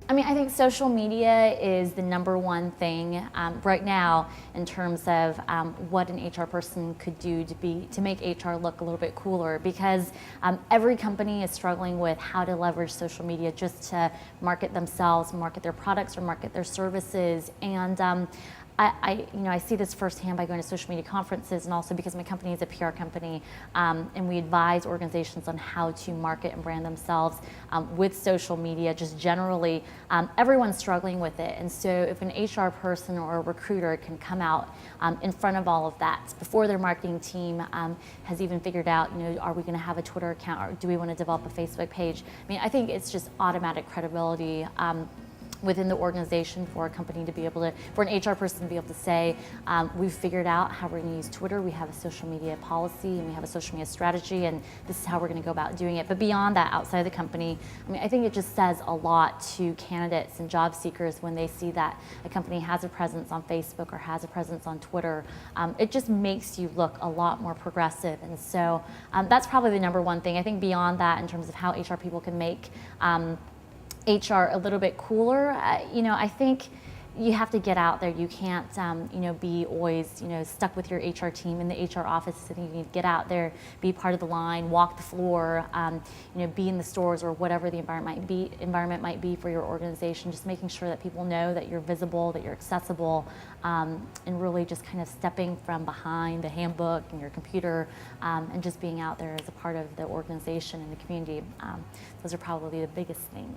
I mean, I think social media is the #1 thing right now in terms of what an HR person could do to make HR look a little bit cooler, because every company is struggling with how to leverage social media just to market themselves, market their products, or market their services. And I see this firsthand by going to social media conferences, and also because my company is a PR company, and we advise organizations on how to market and brand themselves with social media. Just generally, everyone's struggling with it, and so if an HR person or a recruiter can come out in front of all of that before their marketing team has even figured out, are we going to have a Twitter account, or do we want to develop a Facebook page? I mean, I think it's just automatic credibility within the organization for a company to be able to, for an HR person to be able to say, we've figured out how we're going to use Twitter, we have a social media policy, and we have a social media strategy, and this is how we're going to go about doing it. But beyond that, outside of the company, I mean, I think it just says a lot to candidates and job seekers when they see that a company has a presence on Facebook or has a presence on Twitter. It just makes you look a lot more progressive, and so that's probably the #1 thing. I think beyond that, in terms of how HR people can make HR a little bit cooler, I think you have to get out there. You can't, be always, stuck with your HR team in the HR office. I think you need to get out there, be part of the line, walk the floor, be in the stores or whatever the environment might be for your organization. Just making sure that people know that you're visible, that you're accessible, and really just kind of stepping from behind the handbook and your computer, and just being out there as a part of the organization and the community. Those are probably the biggest things.